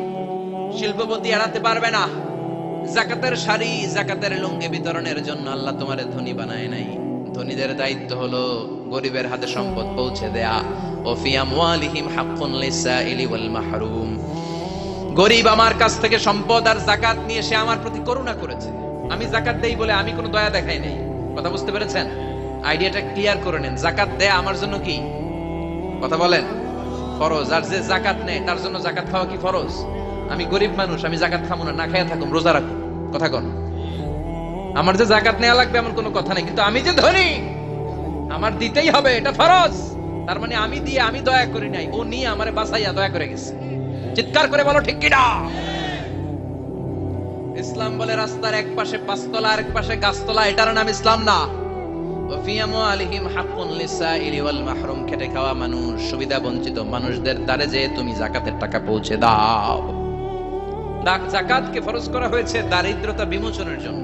শিল্পপতি এড়াতে পারবে না। যাকাতের শাড়ি, যাকাতের লুঙ্গি বিতরণের জন্য আল্লাহ তোমারে ধনী বানায় নাই। ধনীদের দায়িত্ব হলো গরিবের হাতে সম্পদ পৌঁছে দেয়া। ওয়া ফি আমওয়ালিহিম হাক্কুন লিসাইলি ওয়াল মাহরুম। গরিব আমার কাছ থেকে সম্পদ আর যাকাত নিয়ে সে আমার প্রতি করুণা করেছে। আমি যাকাত দেই বলে আমি কোনো দয়া দেখাই নাই। কথা বুঝতে পেরেছেন? আইডিয়াটা ক্লিয়ার করে নেন। যাকাত দেয়া আমার জন্য কি? কথা বলেন, ফরজ। আর যে যাকাত নেয় তার জন্য যাকাত খাওয়া কি ফরজ? আমি গরিব মানুষ, আমি যাকাত খাবো না, না খাইয়া থাকুম, রোজা রাখুন। কথা কন, আমার যে যাকাত নেওয়া লাগবে এমন কোনো কথা নেই। কিন্তু আমি যে ধনী, আমার দিতেই হবে, এটা ফরজ। তার মানে আমি দিয়ে আমি দয়া করি নাই, ও নিয়ে আমারে বাঁচাইয়া দয়া করে গেছে। চিৎকার করে বলো ঠিক কিনা? ইসলাম বলে রাস্তার এক পাশে 5 তলা আর এক পাশে গাছতলা, এটার নাম ইসলাম না। খেটে খাওয়া মানুষ, সুবিধা বঞ্চিত মানুষদের দ্বারে যে তুমি যাকাতের টাকা পৌঁছে দাও। যাকাতকে ফরজ করা হয়েছে দারিদ্রতা বিমোচনের জন্য।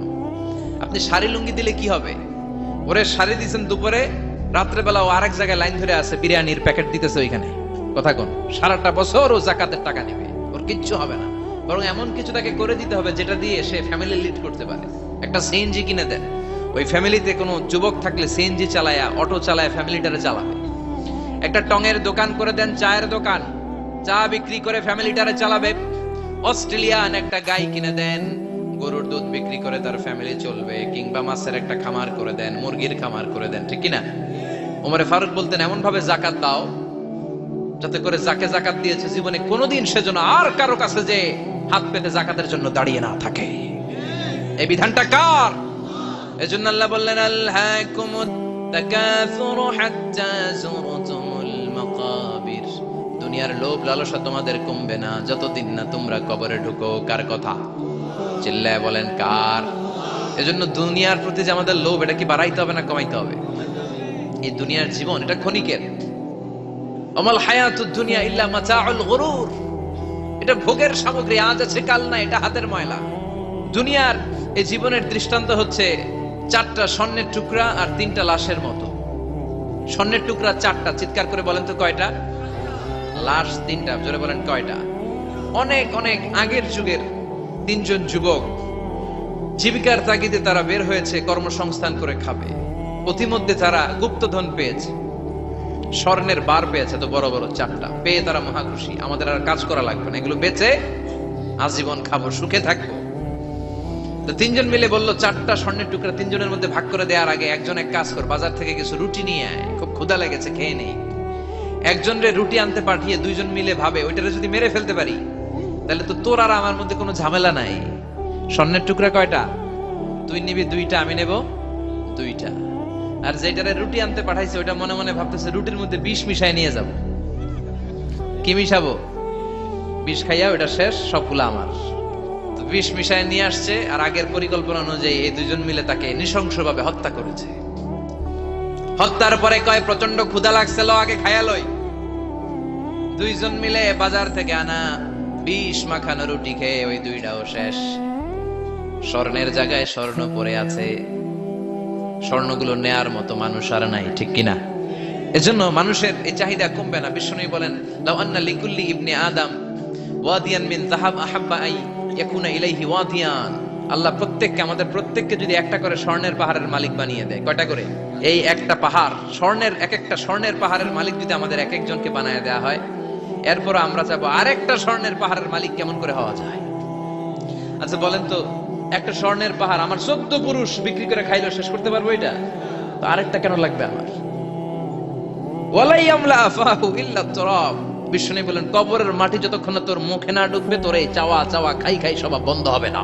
আপনি শাড়ি লুঙ্গি দিলে কি হবে? ওরে শাড়ি দিচ্ছেন দুপুরে, রাত্রে বেলা ও আরেক জায়গায় লাইন ধরে আছে, বিরিয়ানির প্যাকেট দিতেছে ওইখানে। কথা কোন, সারাটা বছর ও যাকাতের টাকা নেবে, ওর কিচ্ছু হবে না। বরং এমন কিছু তাকে করে দিতে হবে যেটা দিয়ে সে ফ্যামিলি লিড করতে পারে। একটা সিএনজি কিনে দেন, ওই ফ্যামিলিতে কোনো যুবক থাকলে সিএনজি চালায়া, অটো চালায় ফ্যামিলিটারে চালাবে। একটা টঙের দোকান করে দেন, চায়ের দোকান, চা বিক্রি করে ফ্যামিলিটারে চালাবে। অস্ট্রেলিয়ান একটা গাই কিনে দেন, গরুর দুধ বিক্রি করে তার ফ্যামিলি চলবে। কিংবা মাছের একটা খামার করে দেন, মুরগির খামার করে দেন, ঠিক কিনা? ওমরে ফারুক বলতেন, এমন ভাবে যাকাত দাও যাতে করে যাকে যাকাত দিয়েছে জীবনে কোনোদিন সেজন্য আর কারো কাছে যে হাত পেতে যাকাতের জন্য দাঁড়িয়ে না থাকে। এই বিধানটা কার? এজন্য আল্লাহ বললেন, আলহাকুমুত তাকাসুরু হাত্তা যুরতুমুল মাকাবির। দুনিয়ার লোভ লালসা তোমাদের কমবে না যতদিন না তোমরা কবরে ঢুকো। কার কথা? চিল্লায় বলেন কার? এজন্য দুনিয়ার প্রতি যে আমাদের লোভ, এটা কি বাড়াইতে হবে না কমাইতে হবে? এই দুনিয়ার জীবন এটা ক্ষণিকের। অমাল হায়াতুদ দুনিয়া ইল্লা মাতাউল গুরুর, এটা ভোগের সামগ্রী, আজ আছে কাল নাই, এটা হাতের ময়লা। দুনিয়ার এই জীবনের দৃষ্টান্ত হচ্ছে 4টা স্বর্ণের টুকরা আর 3টা লাশের মতো। স্বর্ণের টুকরা 4টা, চিৎকার করে বলেন তো কয়টা? লাশ 3টা, জোরে বলেন কয়টা? অনেক অনেক আগের যুগের 3জন যুবক জীবিকার তাগিদে তারা বের হয়েছে কর্মসংস্থান করে খাবে। পথিমধ্যে তারা গুপ্তধন পেয়েছে, স্বর্ণের বার পেয়েছে, তো বড় বড় 4টা পেয়ে তারা মহাখুশি। আমাদের আর কাজ করা লাগবে না, এগুলো বেচে আজীবন খাবো, সুখে থাকবো। তো 3জন মিলে বললো 4টা স্বর্ণের টুকরা 3জনের মধ্যে ভাগ করে দেওয়ার আগে একজন এক কাজ কর, বাজার থেকে কিছু রুটি নিয়ে আয়, খুব ক্ষুধা লেগেছে, খেয়ে নেই। একজন রে রুটি আনতে পাঠিয়ে 2জন মিলে ভাবে ওইটারে যদি মেরে ফেলতে পারি তাহলে তো তোর আর আমার মধ্যে কোনো ঝামেলা নাই। স্বর্ণের টুকরা কয়টা? তুই নিবি 2টা, আমি নেব 2টা। আর যেটারে রুটি আনতে পাঠাইছে ওইটা মনে মনে ভাবতেছে রুটির মধ্যে বিষ মিশাই নিয়ে যাব। কি মিশাবো? বিষ খাইয়া ওইটা শেষ, সবগুলো আমার। তো বিষ মিশাই নিয়ে আসছে, আর আগের পরিকল্পনা অনুযায়ী এই 2জন মিলে তাকে নৃশংসভাবে হত্যা করেছে। হত্যার পরে কয় প্রচন্ড ক্ষুধা লাগছে, ল আগে খাইয়া লই। 2জন মিলে বাজার থেকে আনা বিষ মাখানো রুটি খেয়ে ওই 2টাও শেষ। স্বর্ণের জায়গায় স্বর্ণ পড়ে আছে, স্বর্ণগুলো নেয়ার মতো মানুষ আর নাই, ঠিক কিনা? এজন্য মানুষের এই চাহিদা কমবে না। বিষ্ণু বলেন লাউ আন্না লিকুল্লি ইবনে আদম ওয়াদিয়ান মিন যাহাব আহাব্বা আই ইয়াকুনা ইলাইহি ওয়াদিয়ান। আল্লাহ প্রত্যেককে, আমাদের প্রত্যেককে যদি একটা করে স্বর্ণের পাহাড়ের মালিক বানিয়ে দেয়, কয়টা করে? এই একটা পাহাড় স্বর্ণের, এক একটা স্বর্ণের পাহাড়ের মালিক যদি আমাদের এক একজনকে বানায় দেওয়া হয়, এরপর আমরা চাবো আরেকটা স্বর্ণের পাহাড়ের মালিক কেমন করে হওয়া যায়। আচ্ছা বলেন তো, একটা স্বর্ণের পাহাড় আমার 14 পুরুষ বিক্রি করে খাইলেও শেষ করতে পারবো এটা? তো আরেকটা কেন লাগবে আমার? ওয়ালাই আমলা আফাহু ইল্লা তুরাব। বিষ্ণু বলেন কবরের মাটি যতক্ষণ না তোর মুখে না ঢুকবে, তোর এই চাওয়া চাওয়া খাই খাই সব বন্ধ হবে না।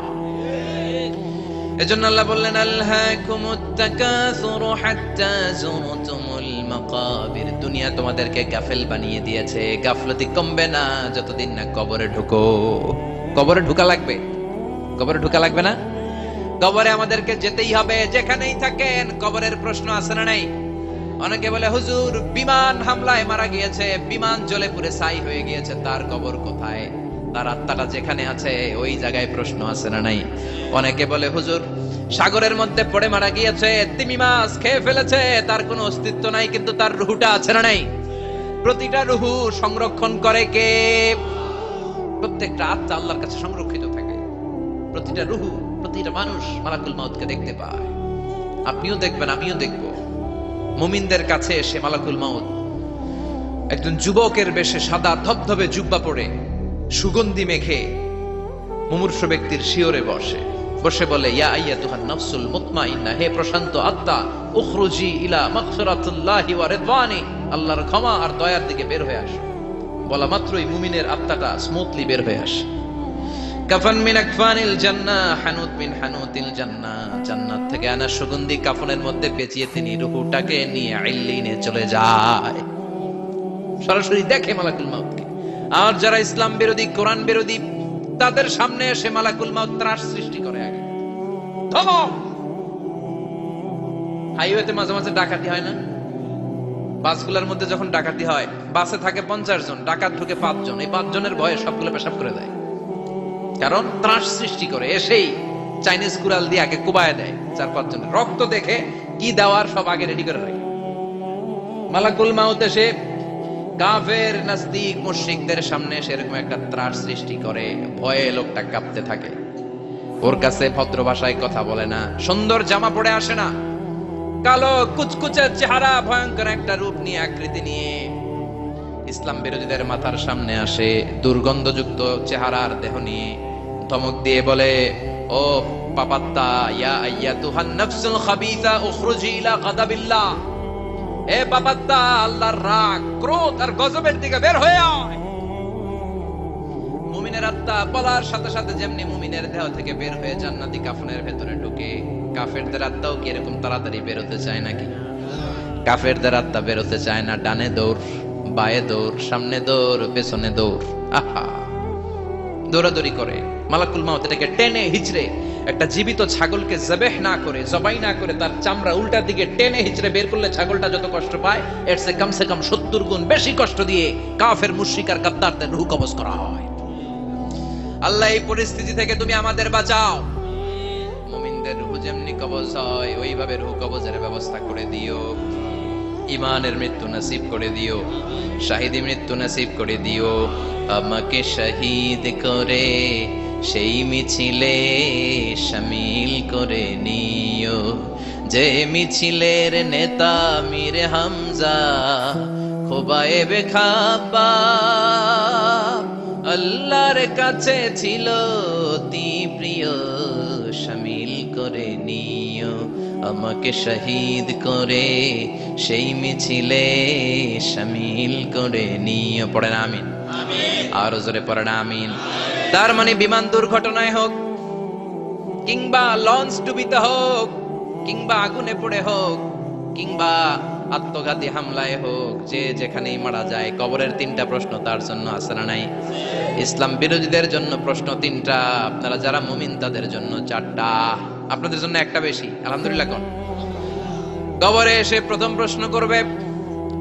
এজন্য আল্লাহ বললেন আলহাকুমুত তাকাসুরু হাত্তা যুরতুমুল মাকাবির। দুনিয়া তোমাদেরকে গাফেল বানিয়ে দিয়েছে, গাফলতি কমবে না যতদিন না কবরে ঢুকো। কবরে ঢুকা লাগবে, কবরে ঢুকা লাগবে না? কবরে আমাদেরকে যেতেই হবে, যেখানেই থাকেন। কবরের প্রশ্ন আছে না নাই? অনেকে বলে হুজুর বিমান হামলায় মারা গিয়েছে, বিমান জ্বলে পুড়ে ছাই হয়ে গিয়েছে, তার কবর কোথায়? তার আত্মাটা যেখানে আছে ওই জায়গায় প্রশ্ন আছে না নাই? অনেকে বলে হুজুর সাগরের মধ্যে পড়ে মারা গিয়েছে, তিমি মাছ খেয়ে ফেলেছে, তার কোনো অস্তিত্ব নাই, কিন্তু তার রুহুটা আছে না নাই? প্রতিটা রুহু সংরক্ষণ করে কে? প্রত্যেকটা আত্মা আল্লাহর কাছে সংরক্ষিত থাকে। প্রতিটা রুহু, প্রতিটা মানুষ মালাকুল মাউতকে দেখতে পায়। আপনিও দেখবেন, আমিও দেখব। মুমিনদের কাছে এসে মালাকুল মাউত একজন যুবকের বেশে সাদা ধবধবে জুব্বা পরে সুগন্ধি মেখে মুমূর্ষ ব্যক্তির শিয়রে বসে বসে বলে ইয়া আইয়াতুহান নাফসুল মুতমাইন্না, হে প্রশান্ত আত্মা, উখরুজি ইলা মাগফিরাতুল্লাহি ওয়া রিদওয়ানি, আল্লাহর ক্ষমা আর দয়ার দিকে বের হয়ে আসো। বলা মাত্রই মুমিনের আত্মাটা স্মুথলি বের হয়ে আসে। কাফান মিন আকফানিল জান্নাহ, হানুত মিন হানুতিল জান্নাহ, জান্নাত থেকে আনা সুগন্ধি কাফনের মধ্যে পেঁচিয়ে তিনি রূহটাকে নিয়ে ইল্লিনে চলে যায়। সরাসরি দেখে মালাকুল মাউতকে। আর যারা ইসলাম বিরোধী, কোরআন বিরোধী, তাদের সামনে এসে মালাকুল মাউত ত্রাস সৃষ্টি করে। আগে ধমক। হাইওয়েতে মাঝে মাঝে ডাকাতি হয় না? বাসগুলোর মধ্যে যখন ডাকাতি হয়, বাসে থাকে 50 জন, ডাকাত ঢুকে 5 জন, এই 5 জনের ভয়ে সবগুলো পেশাব করে দেয়। কারণ ত্রাস সৃষ্টি করে। এসেই চাইনিজ কুড়াল দিয়ে আগে কুবায় দেয় 4-5 জনের। রক্ত দেখে কি দেওয়ার সব আগে রেডি করে রাখে। মালাকুল মাউত এসে কাফের নাস্তিক মুশরিকদের সামনে সেরকম একটা ত্রাস সৃষ্টি করে, ভয়ে লোকটা কাঁপতে থাকে। ওর কাছে ভদ্র ভাষায় কথা বলে না, সুন্দর জামা পরে আসে না, কালো কুচকুচে চেহারা, ভয়ঙ্কর একটা রূপ নিয়ে, আকৃতি নিয়ে ইসলাম বিরোধীদের মাথার সামনে আসে, দুর্গন্ধযুক্ত চেহারার দেহ নিয়ে ধমক দিয়ে বলে ও পাপাত্তা, ইয়া আইয়াতুহান নাফসুল খাবিসা উখরুজি ইলা গাদাবিল্লাহ, এ পাপাত্তা, আল্লাহর রাগ, ক্রোধ আর গজবের দিকে বের হয়ে আয়। মুমিনের আত্মা বলার সাথে সাথে যেমনি মুমিনের দেহ থেকে বের হয়ে জান্নাতি কাফনের ভেতরে ঢুকে, কাফেরদের আত্মাও কি এরকম তাড়াতাড়ি বেরোতে চায় নাকি? কাফেরদের আত্মা বেরোতে চায় না, ডানে দৌড় বায়ে দৌড়, সামনে দৌড়, পেছনে দৌড়। আহা, দৌড়াদৌড়ি করে মালাকুল মাউত এটাকে টেনে হিচড়ে, একটা জীবিত ছাগলকে জবেহ না করে, জবাই না করে, তার চামড়া উল্টা দিকে টেনে হিচড়ে বের করলে ছাগলটা যত কষ্ট পায়, এর চেয়ে কমসে কম 70 গুণ বেশি কষ্ট দিয়ে কাফের, মুশরিক আর গাদ্দারদের রূহ কবজ করা হয়। আল্লাহ, এই পরিস্থিতি থেকে তুমি আমাদের বাঁচাও। মুমিনদের রূহ যেমনি কবজ হয়, ওইভাবে রূহ কবজের ব্যবস্থা করে দিও। ইমানের মৃত্যু নসিব করে দিও, শাহিদি মৃত্যু নসিব করে দিও। আমাকে শহীদ করে সেই মিছিলে শামিল করে নিও, যে মিছিলের নেতা মীর হামজা খোবায়েবে খাব্বাব, আল্লাহর কাছে ছিল অতি প্রিয়, শামিল করে নিও। আমাকে শহীদ করে সেই মিছিলে শামিল করে নিও। পড়েন আমিন। আর জোরে পড়েন আমিন। তার মানে বিমান দুর্ঘটনায় হোক, কিংবা লঞ্চ ডুবিতে হোক, কিংবা আগুনে পড়ে হোক, কিংবা আত্মঘাতী হামলায় হোক, যে যেখানেই মারা যায়, কবরের 3টা প্রশ্ন তার জন্য আছে না নাই? ইসলাম বিরোধীদের জন্য প্রশ্ন 3টা, আপনারা যারা মুমিন তাদের জন্য 4টা, আপনাদের জন্য একটা বেশি। আলহামদুলিল্লাহ। কোন কবরে এসে প্রথম প্রশ্ন করবে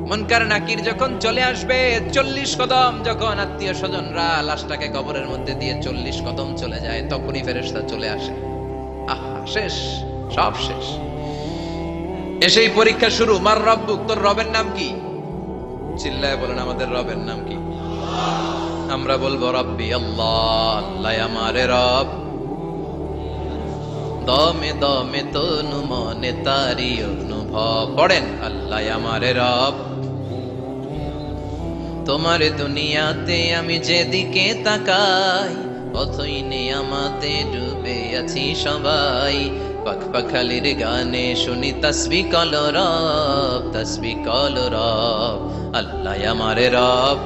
মুনকার নাকির, যখন চলে আসবে 40 কদম, যখন আত্মীয় স্বজনরা লাশটাকে কবরের মধ্যে দিয়ে 40 কদম চলে যায়, তখনই ফেরেশতা চলে আসে। আহা, শেষ, সব শেষ। এসেই পরীক্ষা শুরু। মার রব্বুক, তোর রবের নাম কি? চিল্লায় বলেন, আমাদের রবের নাম কি? আমরা বলবো রব্বি আল্লাহ, আল্লাহ আমারে রব। দমে দমে তনু মনে তারি অনুভব। পড়েন, আল্লাহ আমারে রব। তোমার দুনিয়াতে আমি যেদিকে তাকাই, অথই নিয়ামতে ডুবে আছি সবাই। পাখপাখালির গানে শুনি তাসবিহ কল রব, তাসবিহ কল রব, আল্লাহ আমারে রব।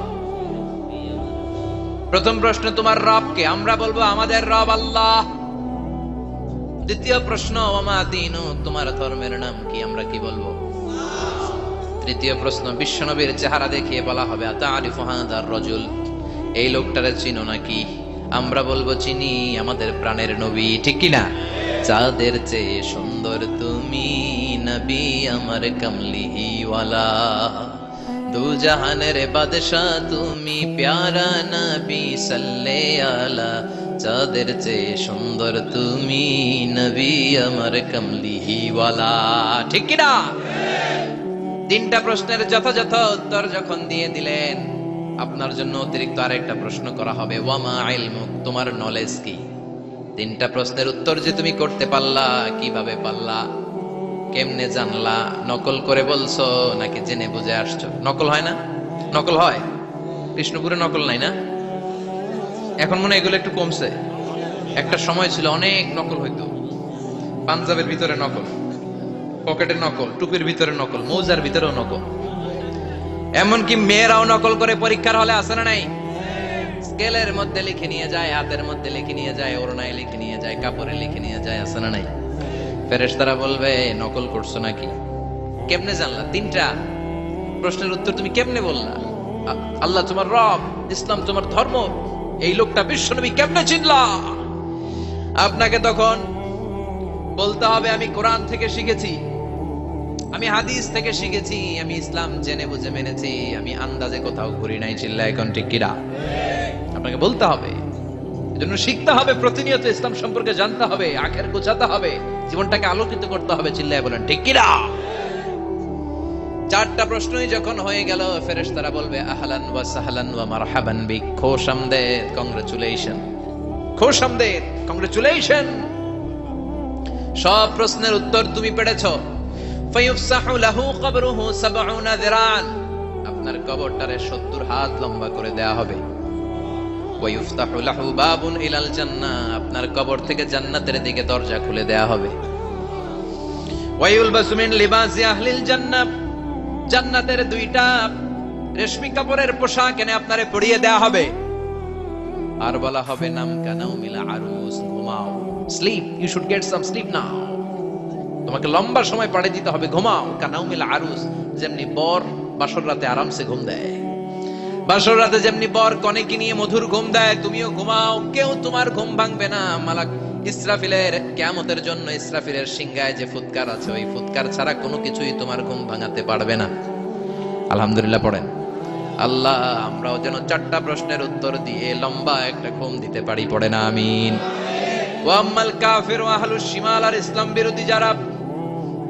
প্রথম প্রশ্ন, তোমার রব কে? আমরা বলবো আমাদের রব আল্লাহ। দ্বিতীয় প্রশ্ন, ওমা দীনু, তোমার ধর্মের নাম কি? আমরা কি বলবো? তৃতীয় প্রশ্ন, বিশ্বনবীর চেহারা দেখিয়ে বলা হবে আতারিফু হাদার রাজুল, এই লোকটারে চিনো নাকি? আমরা বলবো চিনি, আমাদের প্রাণের নবী। ঠিক কি না? চাঁদের চেয়ে সুন্দর তুমি নবী আমার কামলিহি ওয়ালা, দু জাহানের বাদশাহ তুমি প্যারা নবী সাল্লে আলা, চাঁদের চেয়ে সুন্দর তুমি নবী আমার কামলিহি ওয়ালা। ঠিক কি না? 3টা প্রশ্নের যথাযথ উত্তর যখন দিয়ে দিলেন, আপনার জন্য অতিরিক্ত আরেকটা প্রশ্ন করা হবে, ওয়ামা ইলমুক, তোমার নলেজ কি? 3টা প্রশ্নের উত্তর যে তুমি করতে পারলা, কিভাবে পারলা, কেমনে জানলা? নকল করে বলছো নাকি জেনে বুঝে আসছো? নকল হয় না? নকল হয়? কৃষ্ণপুরে নকল নাই না? এখন মনে হয় এগুলো একটু কমছে। একটা সময় ছিল অনেক নকল হইতো। পাঞ্জাবের ভিতরে নকল, পকেটে নকল, টুপির ভিতরে নকল, মৌজার ভিতরেও নকল। এমনকি মেয়েরাও নকল করে পরীক্ষার হলে আসে না নাই? স্কেলের মধ্যে লিখে নিয়ে যায়, হাতের মধ্যে লিখে নিয়ে যায়, ওড়নায় লিখে নিয়ে যায়, কাপড়ে লিখে নিয়ে যায়, আসে না নাই? ফেরেশতারা বলবে নকল করছো নাকি? কেমনে জানলা? 3টা প্রশ্নের উত্তর তুমি কেমনে বললা? আল্লাহ তোমার রব, ইসলাম তোমার ধর্ম, এই লোকটা বিশ্বনবী, কেমনে চিনলা? আপনাকে তখন বলতে হবে আমি কোরআন থেকে শিখেছি, আমি হাদিস থেকে শিখেছি, আমি ইসলাম জেনে বুঝে মেনেছি, আমি আন্দাজে কোথাও ঘুরি নাই। চিল্লা এখন ঠিক কিনা? আপনাকে বলতে হবে, এজন্য শিখতে হবে, প্রতিনিয়ত ইসলাম সম্পর্কে জানতে হবে, আখের গোছাতে হবে, জীবনটাকে আলোকিত করতে হবে। চিল্লায় বলেন ঠিক কিনা? 4টা প্রশ্নই যখন হয়ে গেল, ফেরেশতারা বলবে আহলান ওয়া সাহলান ওয়া মারহাবান বিক, খোশামদেদ, কংগ্রাচুলেশন, খোশামদেদ, কংগ্রাচুলেশন, সব প্রশ্নের উত্তর তুমি পেরেছো। ফায়ুফসাহু লাহু কবরুহু 70 যিরান, আপনার কবরটারে 70 হাত লম্বা করে দেয়া হবে। ওয়ায়ুফতাহু লাহু বাবুন ইলাল জান্নাহ, আপনার কবর থেকে জান্নাতের দিকে দরজা খুলে দেয়া হবে। ওয়ায়ুলবাসু মিন লিবাসি আহলিল জান্নাহ, জান্নাতের 2টা রেশমি কাপড়ের পোশাক এনে আপনারে পরিয়ে দেয়া হবে। আর বলা হবে নাম কানাউমিল আরুস, ঘুমাও, sleep, you should get some sleep now, তোমাকে লম্বা সময় পাড়ে দিতে হবে, ঘুমাও। কানাউমিল আরুস, যেমনি বর বাসর রাতে আরামসে ঘুম দেয়, বাসর রাতে যেমনি বর কনেকে নিয়ে মধুর ঘুম দেয়, তুমিও ঘুমাও, কেউ তোমার ঘুম ভাঙবে না। মালাক ইসরাফিলের কিয়ামতের জন্য ইসরাফিলের সিংহায় যে ফুৎকার আছে, ওই ফুৎকার ছাড়া কোনো কিছুই তোমার ঘুম ভাঙাতে পারবে না। আলহামদুলিল্লাহ পড়েন। আল্লাহ আমরাও যেন 4টা প্রশ্নের উত্তর দিয়ে লম্বা একটা ঘুম দিতে পারি, পড়েন আমিন। ওয়া আম্মাল কাফির ওয়া আহলুশ শিমাল, আর ইসলাম বিরোধী যারা,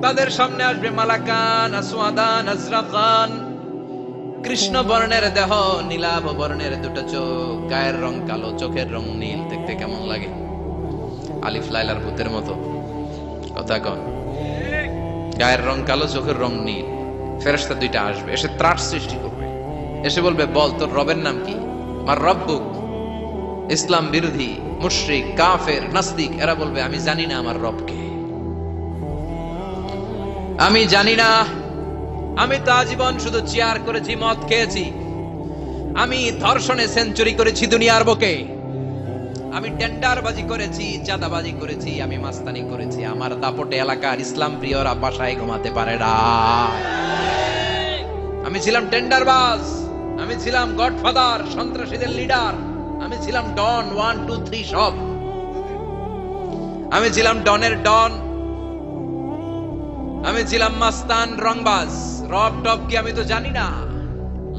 তাদের সামনে আসবে মালাকান আসওয়াদান আজরাকান, কৃষ্ণ বর্ণের দেহ, নীলাভ বর্ণের দুটো চোখ, গায়ের রং কালো, চোখের রং নীল। দেখতে কেমন লাগে? আলিফ লাইলার ভূতের মতো। কথা কন। গায়ের রং কালো, চোখের রং নীল। ফেরেশতা দুইটা আসবে, এসে ত্রাস সৃষ্টি করবে, এসে বলবে, বল তোর রবের নাম কি? মার রব্বুক। ইসলাম বিরোধী মুশরিক কাফের নাস্তিক এরা বলবে, আমি জানি না আমার রবকে, আমি জানি না। আমি তো আজীবন শুধু চেয়ার করেছি, মদ খেয়েছি, আমি ধর্ষণে সেঞ্চুরি করেছি দুনিয়ার বুকে, আমি টেন্ডারবাজি করেছি, চাঁদাবাজি করেছি, আমি মাস্তানি করেছি। আমার দাপটে এলাকার ইসলাম প্রিয়রা বাসায় ঘুমাতে পারে না। আমি ছিলাম টেন্ডারবাজ, আমি ছিলাম গডফাদার, সন্ত্রাসীদের লিডার, আমি ছিলাম ডন 1 2 3 সব, আমি ছিলাম ডনের ডন, আমি ছিলাম মাস্তান রংবাজ। রব টপ কি আমি তো জানি না।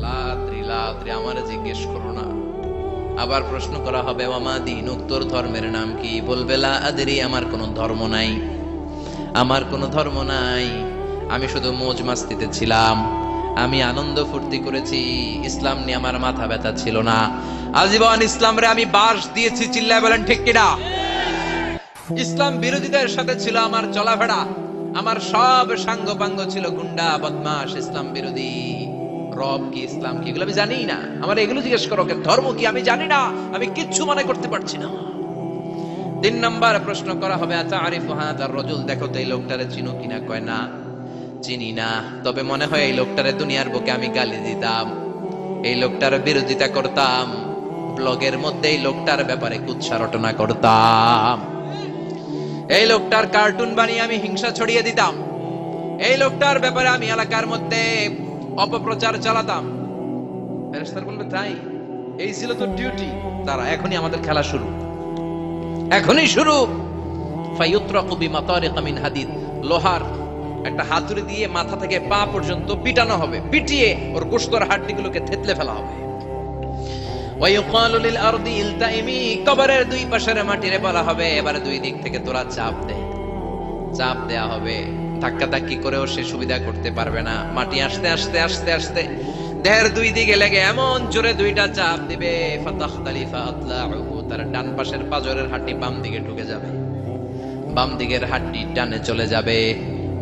লাদ্রি লাদ্রি আমারে জিজ্ঞেস করো না। আবার প্রশ্ন করা হবে, ওয়ামা দীনুক, তোর ধর্মের নাম কি? বলবে লা আদরি, আমার কোনো ধর্ম নাই, আমার কোনো ধর্ম নাই, আমি শুধু মৌজ মাস্তিতে ছিলাম, আমি আনন্দ ফুর্তি করেছি, ইসলাম নিয়ে আমার মাথা ব্যথা ছিল না। আজীবন ইসলামরে আমি বাস দিয়েছি, চিল্লায় বলেন ঠিক কিনা? ইসলাম বিরোধীদের সাথে ছিল আমার চলাফেরা, আমার সব সাঙ্গ পাঙ্গ ছিল গুন্ডা বদমাশ ইসলাম বিরোধী। রব কি, ইসলাম কি, এগুলো আমি জানি না। আমার এগুলো জিজ্ঞেস করো, ধর্ম কি আমি জানি না, আমি কিচ্ছু মনে করতে পারছি না। 3 নাম্বার প্রশ্ন করা হবে, আতারিফু হাদার রাজুল, দেখো তো এই লোকটারে চিনো কিনা? কয় না, চিনি না, তবে মনে হয় এই লোকটারে দুনিয়ার বুকে আমি গালি দিতাম, এই লোকটার বিরোধিতা করতাম, ব্লগের মধ্যে এই লোকটার ব্যাপারে কুৎসা রটনা করতাম, এই লোকটার কার্টুন বানিয়ে আমি হিংসা ছড়িয়ে দিতাম, এই লোকটার ব্যাপারে আমি এলাকার মধ্যে অপপ্রচার চালাতাম। ফেরেশতারা বলবে, তাই? এই ছিল তো ডিউটি। তারা এখনই আমাদের খেলা শুরু, এখনই শুরু। ফায়ুতরাকু বিমাতারিকা মিন হাদিদ, লোহার একটা হাতুড়ি দিয়ে মাথা থেকে পা পর্যন্ত পিটানো হবে, পিটিয়ে ওর গোশতর হাড্ডিগুলোকে থেতলে ফেলা হবে। ওয়ায়ুকালু লিল আরদি ইলতাইমি, কবরের দুই পাশের মাটিরে বলা হবে, এবারে দুই দিক থেকে তোরা চাপ দে। চাপ দেয়া হবে, ধাক্কা ধাক্কি করেও সে সুবিধা করতে পারবে না। মাটি আস্তে আস্তে আস্তে আস্তে দেহের দুই দিকে লেগে এমন জোরে দুইটা চাপ দিবে, ফাতাখতালিফা আতলাউহু, তার ডান পাশের পাজরের হাড্ডি বাম দিকে ঢুকে যাবে, বাম দিকের হাড্ডি ডানে চলে যাবে।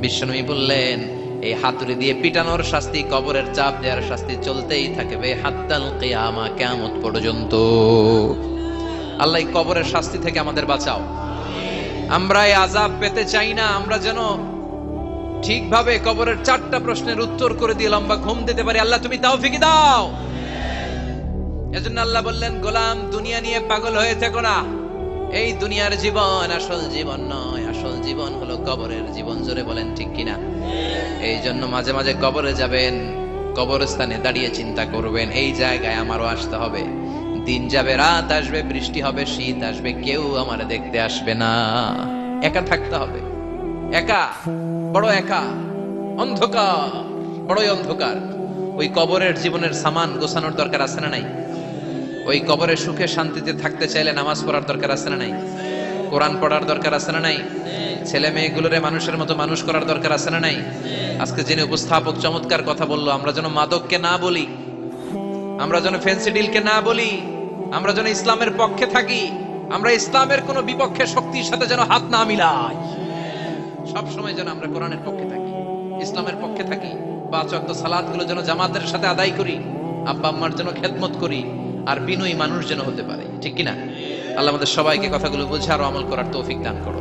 বিশ্বনবী বললেন, এই হাতুড়ি দিয়ে পিটানোর শাস্তি, কবরের চাপ দেওয়ার শাস্তি চলতেই থাকবে হাত্তাল কিয়ামা, কিয়ামত পর্যন্ত। আল্লাহ কবরের শাস্তি থেকে আমাদের বাঁচাও। আমরা এই আযাব পেতে চাই না, আমরা যেন ঠিকভাবে কবরের 4টা প্রশ্নের উত্তর করে দিয়ে লম্বা ঘুম দিতে পারি। আল্লাহ তুমি তৌফিক দাও। এজন্য আল্লাহ বললেন, গোলাম দুনিয়া নিয়ে পাগল হয়ে থেকো না, এই দুনিয়ার জীবন আসল জীবন নয়, আসল জীবন হলো কবরের জীবন। জোরে বলেন ঠিক কিনা? এই জন্য মাঝে মাঝে কবরে যাবেন, কবরস্থানে দাঁড়িয়ে চিন্তা করবেন, এই জায়গায় আমারও আসতে হবে। দিন যাবে, রাত আসবে, বৃষ্টি হবে, শীত আসবে, কেউ আমার দেখতে আসবে না, একা থাকতে হবে, একা, বড় একা, অন্ধকার, বড়ই অন্ধকার। ওই কবরের জীবনের সামান গোছানোর দরকার আছে না নাই? ওই কবরে সুখে শান্তিতে থাকতে চাইলে নামাজ পড়ার দরকার আছে না নাই? কোরআন পড়ার দরকার আছে না নাই? ছেলে মেয়েগুলোরে মানুষের মতো মানুষ করার দরকার আছে না নাই? আজকে যিনি উপস্থাপক চমৎকার কথা বললো, আমরা যেন মাদককে না বলি, আমরা যেন ফেন্সিডিলকে না বলি, আমরা যেন ইসলামের পক্ষে থাকি, আমরা ইসলামের কোন বিপক্ষে শক্তির সাথে যেন হাত না মিলাই, সব সময় যেন আমরা কোরআনের পক্ষে থাকি, ইসলামের পক্ষে থাকি। 5 ওয়াক্ত সালাতগুলো যেন জামাতের সাথে আদায় করি, আব্বা আম্মার যেন খেদমত করি, আর বিনয়ী মানুষ যেন হতে পারে, ঠিক কিনা? আল্লাহ আমাদের সবাইকে কথাগুলো বোঝার ও আমল করার তৌফিক দান করো।